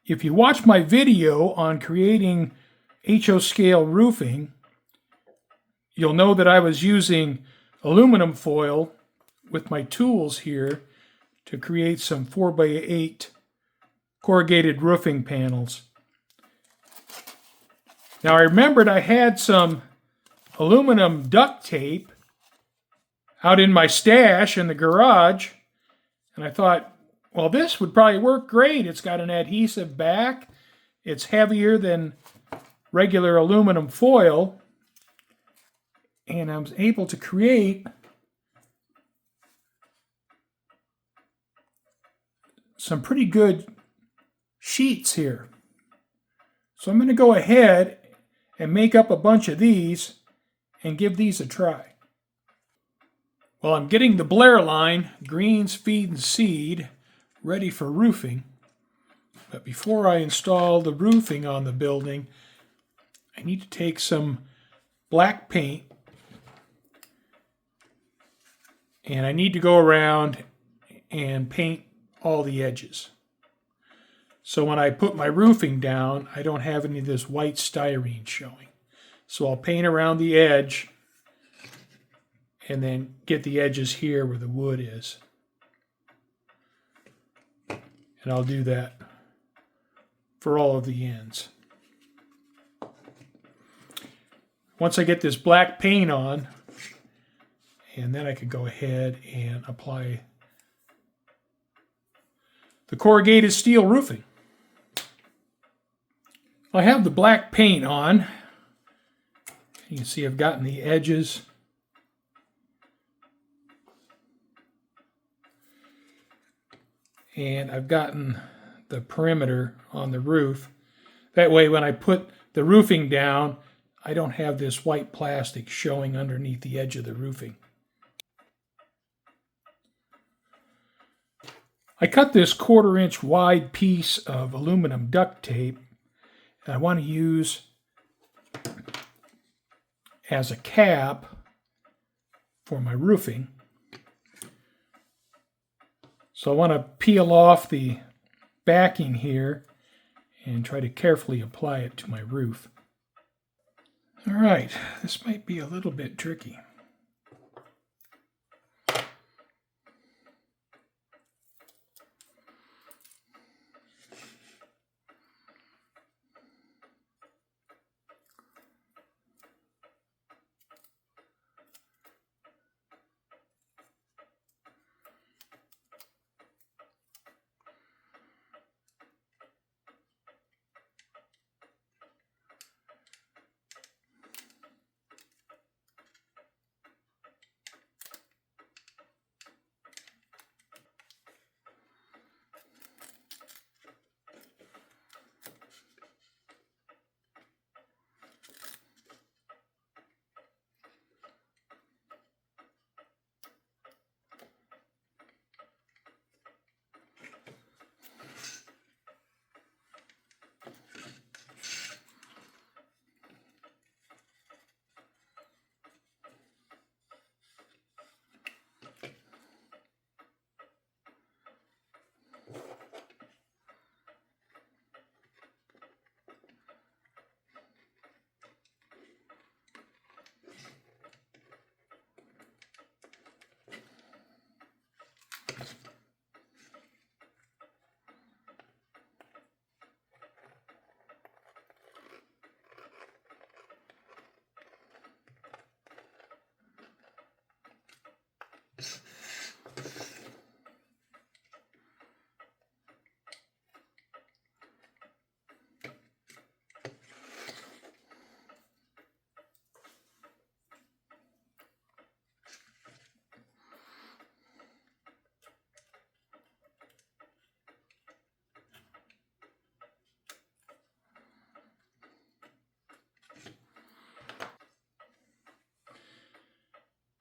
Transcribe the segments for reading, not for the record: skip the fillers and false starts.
If you watch my video on creating HO scale roofing, you'll know that I was using aluminum foil with my tools here to create some 4x8 corrugated roofing panels. Now I remembered I had some aluminum duct tape out in my stash in the garage, and I thought, well, this would probably work great. It's got an adhesive back. It's heavier than regular aluminum foil, and I was able to create some pretty good sheets here. So I'm going to go ahead and make up a bunch of these and give these a try. Well, I'm getting the Blair line, Greene's Feed and Seed, ready for roofing. But before I install the roofing on the building, I need to take some black paint and I need to go around and paint all the edges. So when I put my roofing down, I don't have any of this white styrene showing. So I'll paint around the edge and then get the edges here where the wood is. And I'll do that for all of the ends. Once I get this black paint on, and then I can go ahead and apply the corrugated steel roofing. I have the black paint on. You can see I've gotten the edges. And I've gotten the perimeter on the roof. That way when I put the roofing down, I don't have this white plastic showing underneath the edge of the roofing. I cut this 1/4 inch wide piece of aluminum duct tape and I want to use as a cap for my roofing. So I want to peel off the backing here and try to carefully apply it to my roof. All right, this might be a little bit tricky.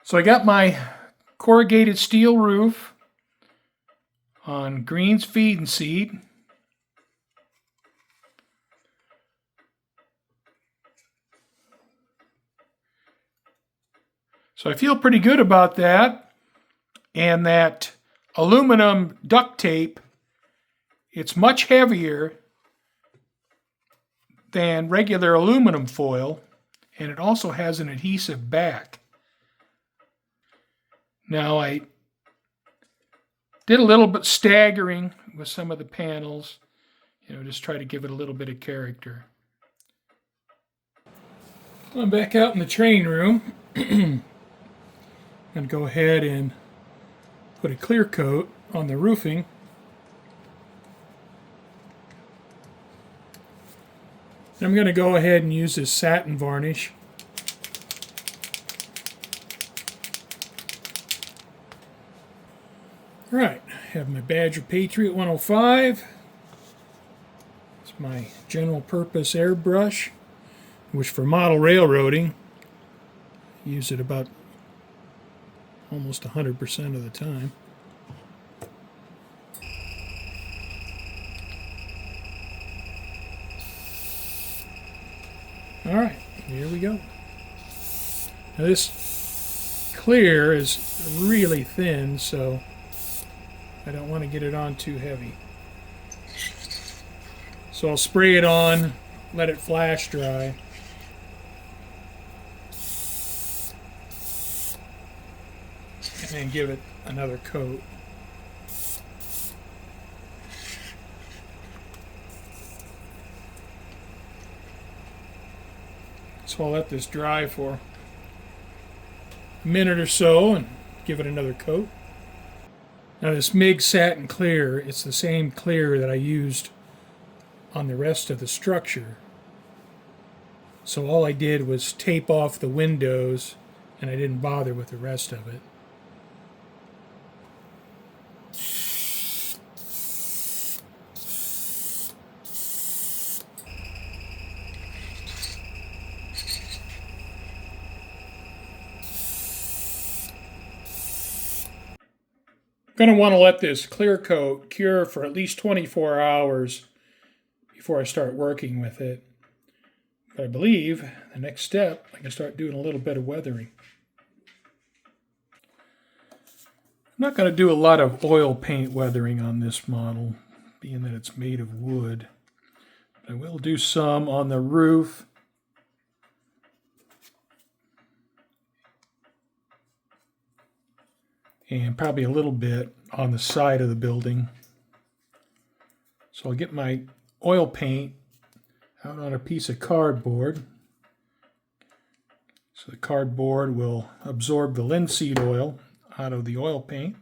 So I got my corrugated steel roof on Greene's Feed and Seed. So I feel pretty good about that. And that aluminum duct tape, it's much heavier than regular aluminum foil, and it also has an adhesive back. Now I did a little bit staggering with some of the panels, just try to give it a little bit of character. I'm back out in the training room. I'm going to go ahead and put a clear coat on the roofing. I'm going to go ahead and use this satin varnish. All right, I have my Badger Patriot 105. It's my general purpose airbrush, which for model railroading, I use it about almost 100% of the time. All right, here we go. Now this clear is really thin, so I don't want to get it on too heavy. So I'll spray it on, let it flash dry. And then give it another coat. So I'll let this dry for a minute or so and give it another coat. Now this MIG satin clear, it's the same clear that I used on the rest of the structure. So all I did was tape off the windows and I didn't bother with the rest of it. I'm going to want to let this clear coat cure for at least 24 hours before I start working with it. But I believe the next step, I can start doing a little bit of weathering. I'm not going to do a lot of oil paint weathering on this model, being that it's made of wood. But I will do some on the roof. And probably a little bit on the side of the building. So I'll get my oil paint out on a piece of cardboard. So the cardboard will absorb the linseed oil out of the oil paint.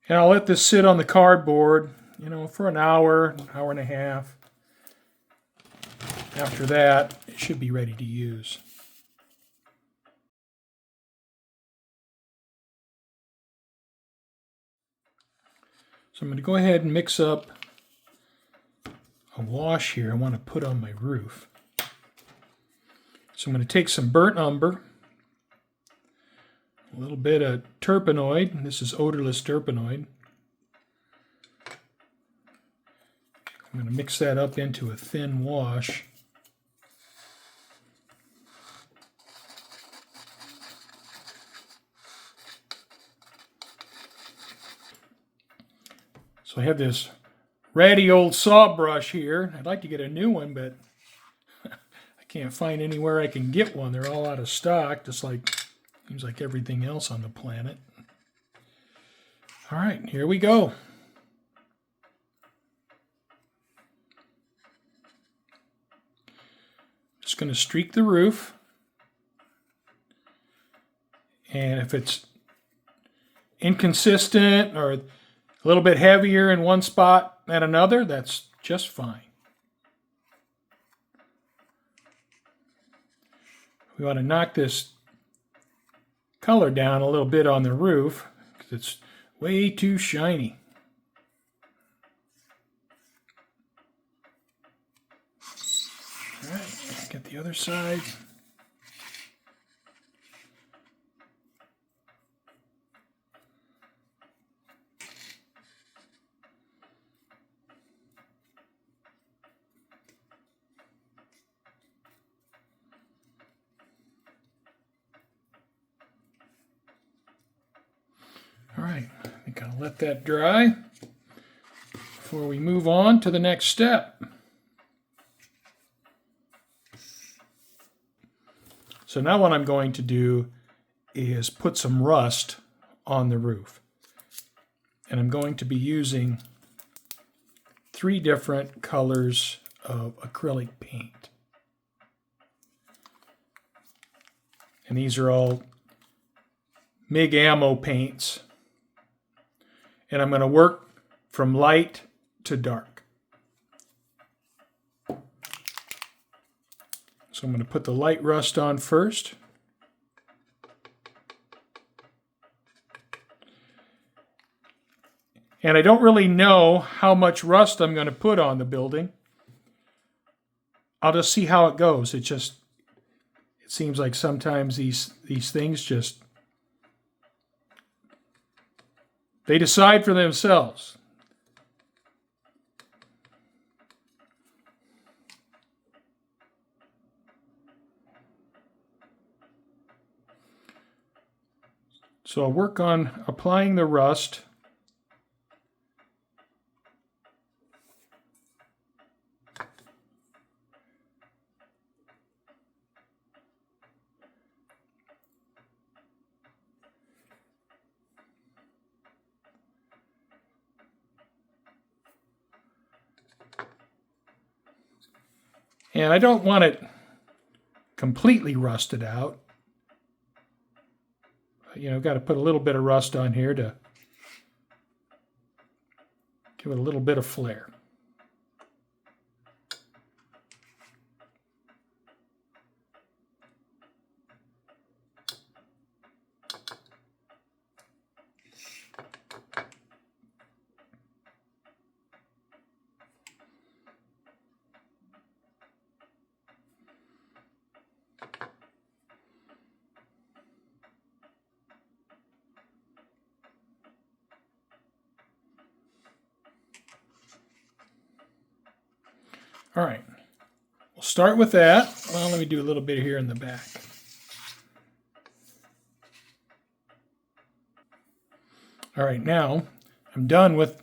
And I'll let this sit on the cardboard, for an hour and a half. After that, it should be ready to use. So I'm going to go ahead and mix up a wash here I want to put on my roof. So I'm going to take some burnt umber, a little bit of terpenoid, and this is odorless terpenoid. I'm going to mix that up into a thin wash. So I have this ratty old saw brush here. I'd like to get a new one, but I can't find anywhere I can get one. They're all out of stock, just like seems like everything else on the planet. All right, here we go. Just going to streak the roof. And if it's inconsistent or a little bit heavier in one spot than another, that's just fine. We want to knock this color down a little bit on the roof because it's way too shiny. All right, get the other side. All right, I think I'll let that dry before we move on to the next step. So now what I'm going to do is put some rust on the roof. And I'm going to be using 3 different colors of acrylic paint. And these are all MIG ammo paints. And I'm going to work from light to dark. So I'm going to put the light rust on first. And I don't really know how much rust I'm going to put on the building. I'll just see how it goes. It seems like sometimes these things just, they decide for themselves. So I'll work on applying the rust. And I don't want it completely rusted out. You know, got to put a little bit of rust on here to give it a little bit of flair. All right, we'll start with that. Well, let me do a little bit here in the back. All right, now I'm done with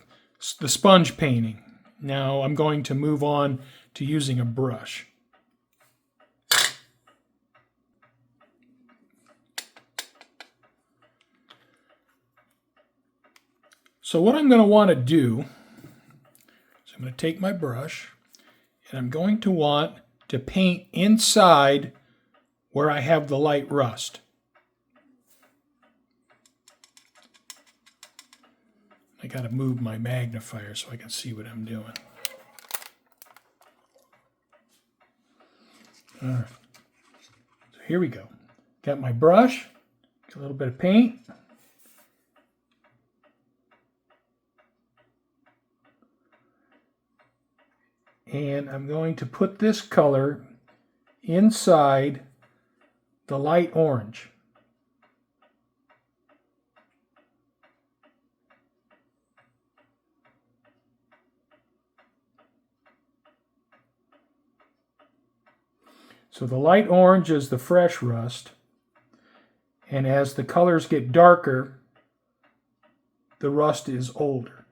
the sponge painting. Now I'm going to move on to using a brush. So what I'm going to want to do is I'm going to take my brush and I'm going to want to paint inside where I have the light rust. I got to move my magnifier so I can see what I'm doing. All right. So here we go. Got my brush, a little bit of paint. And I'm going to put this color inside the light orange. So the light orange is the fresh rust, and as the colors get darker, the rust is older.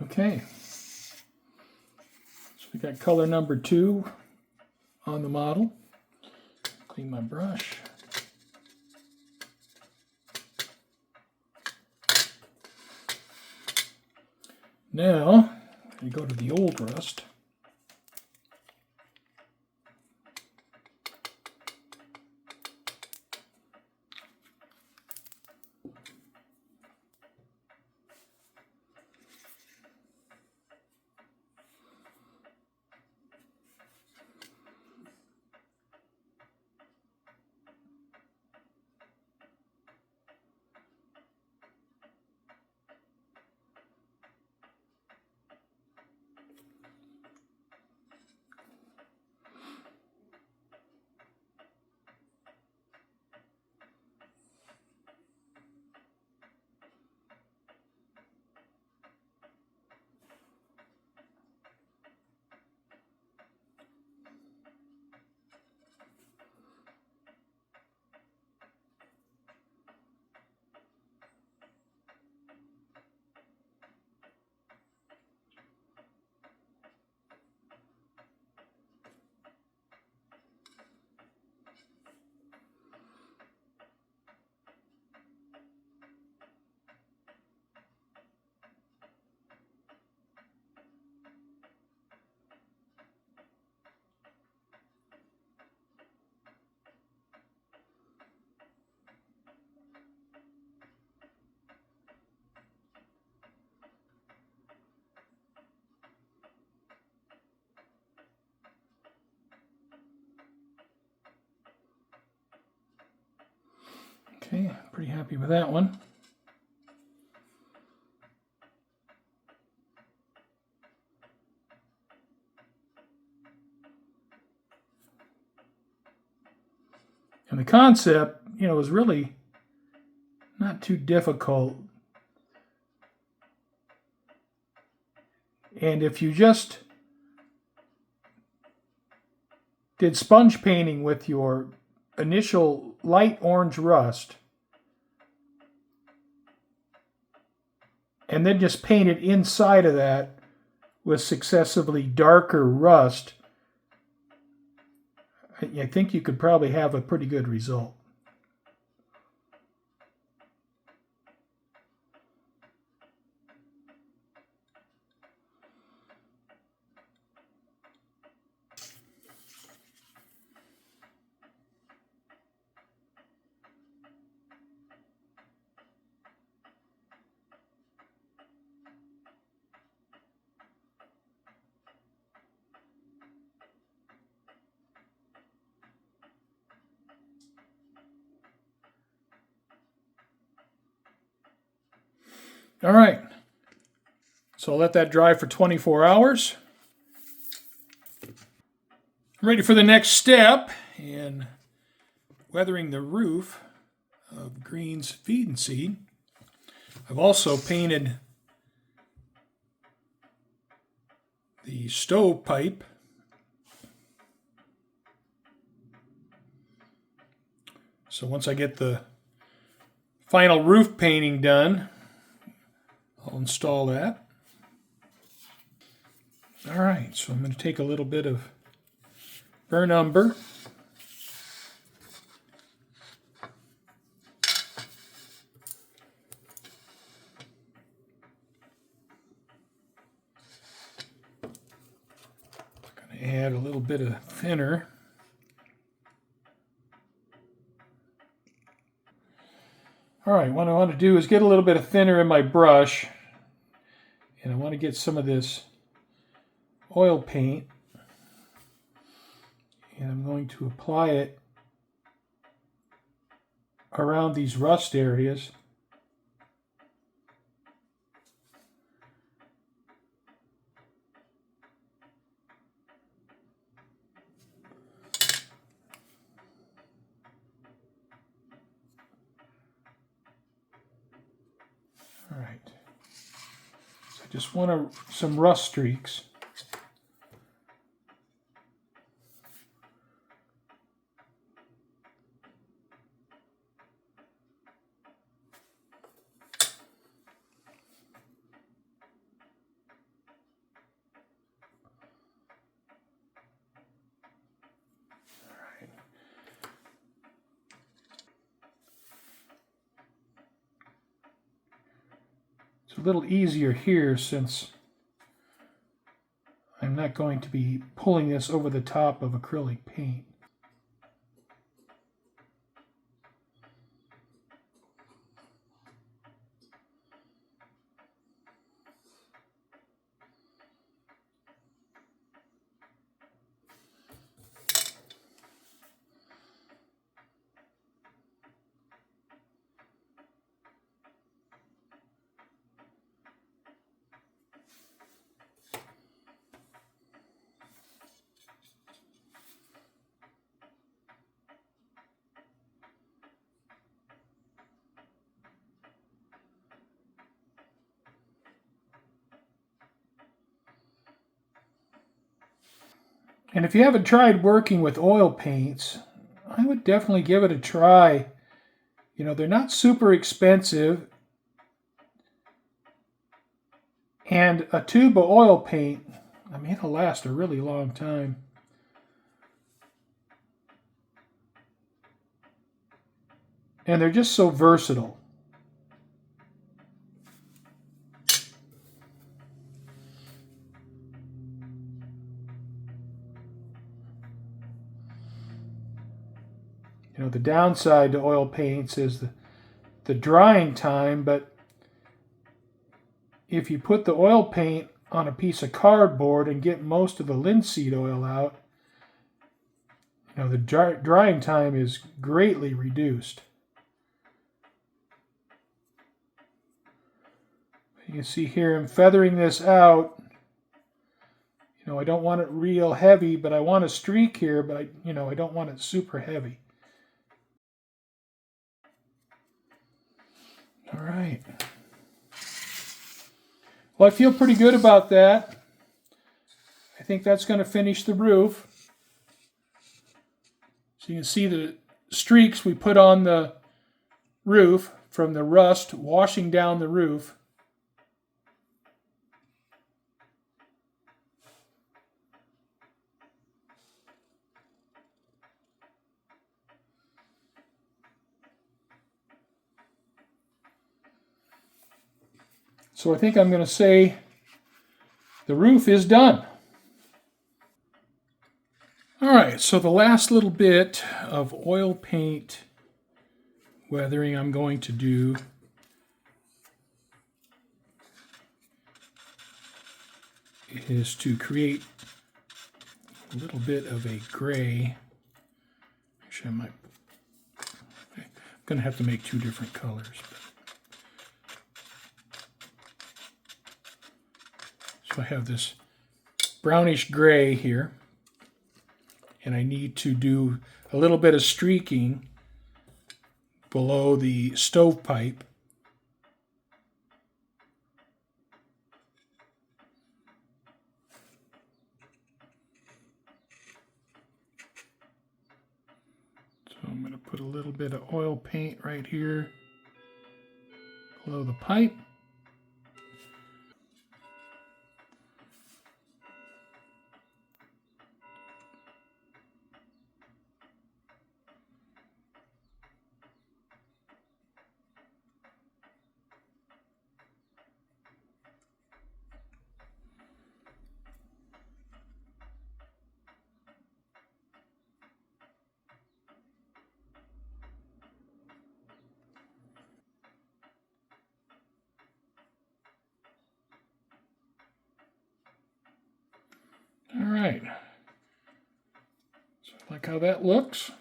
Okay, so we got color number 2 on the model. Clean my brush. Now, we go to the old rust. Okay, pretty happy with that one. And the concept, is really not too difficult. And if you just did sponge painting with your initial light orange rust, and then just paint it inside of that with successively darker rust, I think you could probably have a pretty good result. All right, so I'll let that dry for 24 hours. I'm ready for the next step in weathering the roof of Greene's feed and seed. I've also painted the stove pipe. So once I get the final roof painting done, I'll install that. All right, so I'm going to take a little bit of burnt umber. I'm going to add a little bit of thinner. All right, what I want to do is get a little bit of thinner in my brush, and I want to get some of this oil paint, and I'm going to apply it around these rust areas. All right, so I just want some rust streaks. little easier here since I'm not going to be pulling this over the top of acrylic paint. And if you haven't tried working with oil paints, I would definitely give it a try. You know, they're not super expensive. And a tube of oil paint, I mean, it'll last a really long time. And they're just so versatile. You know, the downside to oil paints is the drying time, but if you put the oil paint on a piece of cardboard and get most of the linseed oil out, you know, the drying time is greatly reduced. You can see here I'm feathering this out. You know, I don't want it real heavy, but I want a streak here, but I don't want it super heavy. All right. Well, I feel pretty good about that. I think that's going to finish the roof. So you can see the streaks we put on the roof from the rust washing down the roof. So I think I'm going to say the roof is done. All right, so the last little bit of oil paint weathering I'm going to do is to create a little bit of a gray. Actually, I'm going to have to make two different colors. So I have this brownish gray here, and I need to do a little bit of streaking below the stovepipe. So I'm going to put a little bit of oil paint right here below the pipe. All right, so I like how that looks.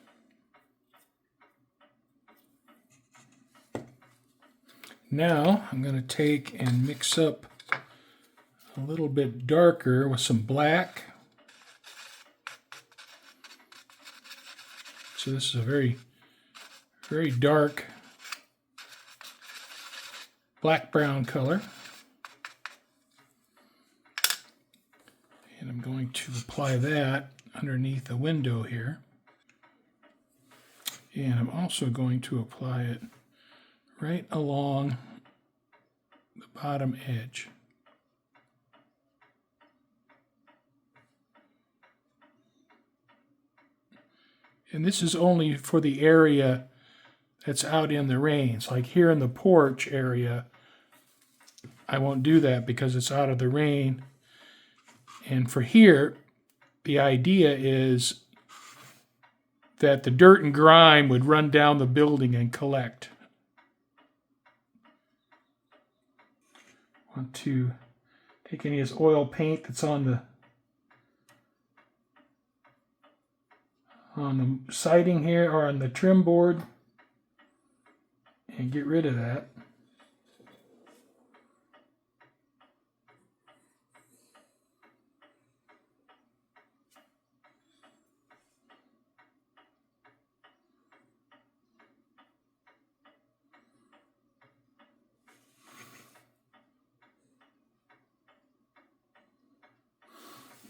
Now I'm going to take and mix up a little bit darker with some black. So this is a very, very dark black-brown color. And I'm going to apply that underneath the window here. And I'm also going to apply it right along the bottom edge. And this is only for the area that's out in the rains. Like here in the porch area, I won't do that because it's out of the rain. And for here, the idea is that the dirt and grime would run down the building and collect. I want to take any of this oil paint that's on the siding here or on the trim board and get rid of that.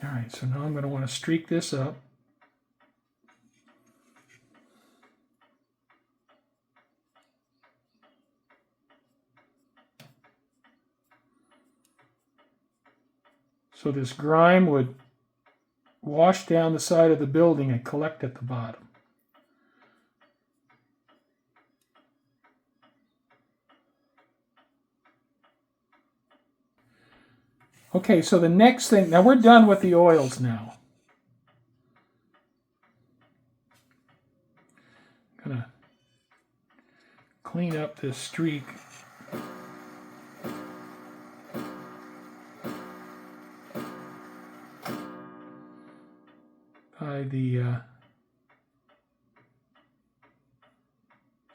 All right, so now I'm going to want to streak this up. So this grime would wash down the side of the building and collect at the bottom. Okay, so the next thing, now we're done with the oils now. I'm going to clean up this streak. By the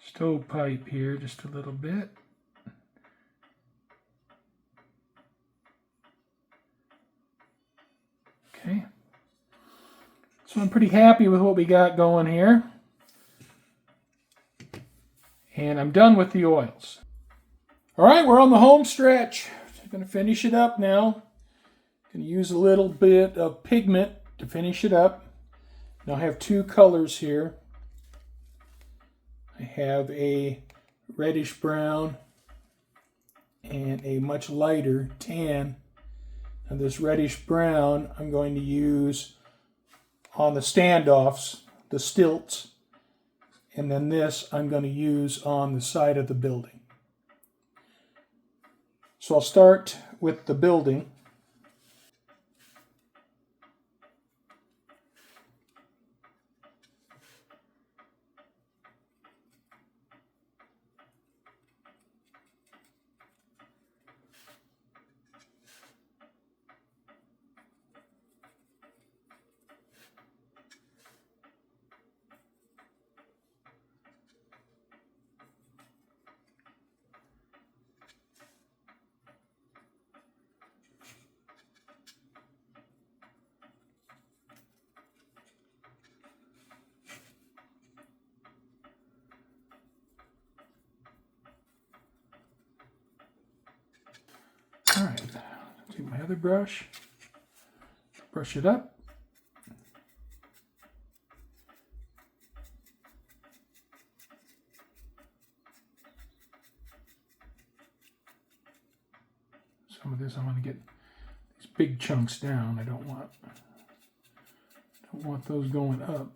stovepipe here just a little bit. Okay. So I'm pretty happy with what we got going here. And I'm done with the oils. All right, we're on the home stretch. I'm going to finish it up now. Going to use a little bit of pigment to finish it up. Now I have two colors here. I have a reddish brown and a much lighter tan. And this reddish brown I'm going to use on the standoffs, the stilts, and then this I'm going to use on the side of the building. So I'll start with the building. All right, take my other brush, brush it up. Some of this I want to get these big chunks down. I don't want those going up.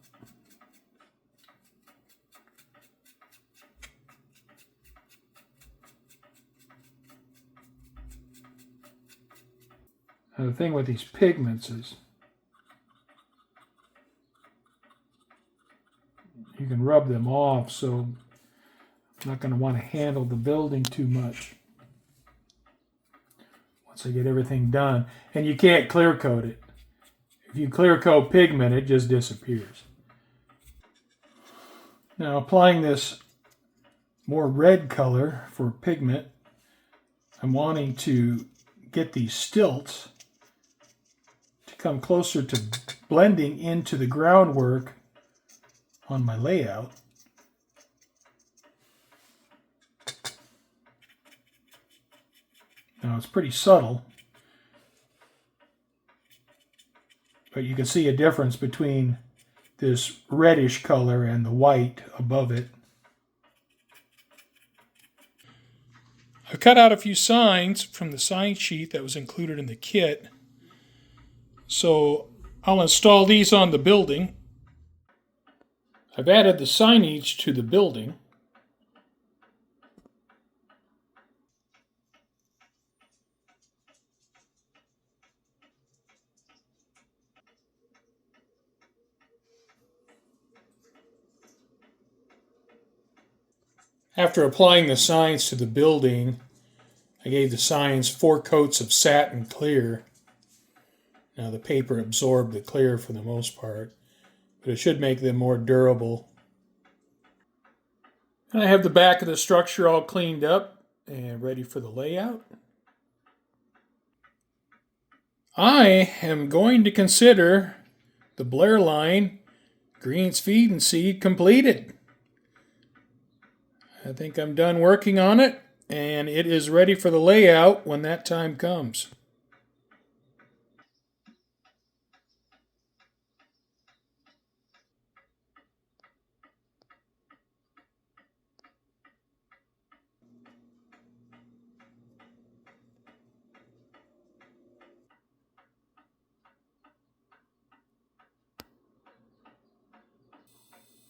Now the thing with these pigments is you can rub them off, so I'm not going to want to handle the building too much once I get everything done. And you can't clear coat it. If you clear coat pigment, it just disappears. Now applying this more red color for pigment, I'm wanting to get these stilts to come closer to blending into the groundwork on my layout. Now it's pretty subtle, but you can see a difference between this reddish color and the white above it. I cut out a few signs from the sign sheet that was included in the kit. So I'll install these on the building. I've added the signage to the building. After applying the signs to the building, I gave the signs 4 coats of satin clear. Now the paper absorbed the clear for the most part, but it should make them more durable. And I have the back of the structure all cleaned up and ready for the layout. I am going to consider the Blair line, Greene's Feed and Seed, completed. I think I'm done working on it, and it is ready for the layout when that time comes.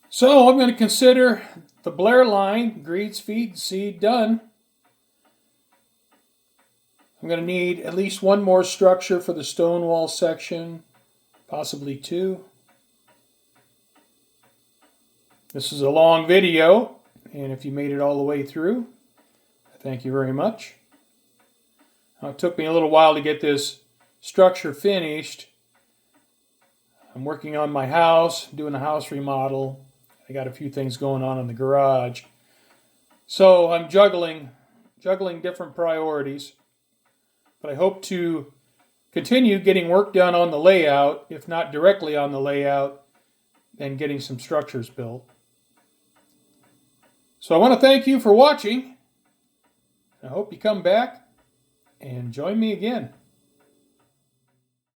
So I'm going to consider the Blair line, Greene's Feed and Seed, done. I'm going to need at least one more structure for the stone wall section, possibly 2. This is a long video, and if you made it all the way through, thank you very much. Now, it took me a little while to get this structure finished. I'm working on my house, doing a house remodel. I got a few things going on in the garage. So I'm juggling different priorities. But I hope to continue getting work done on the layout, if not directly on the layout, and getting some structures built. So I want to thank you for watching. I hope you come back and join me again.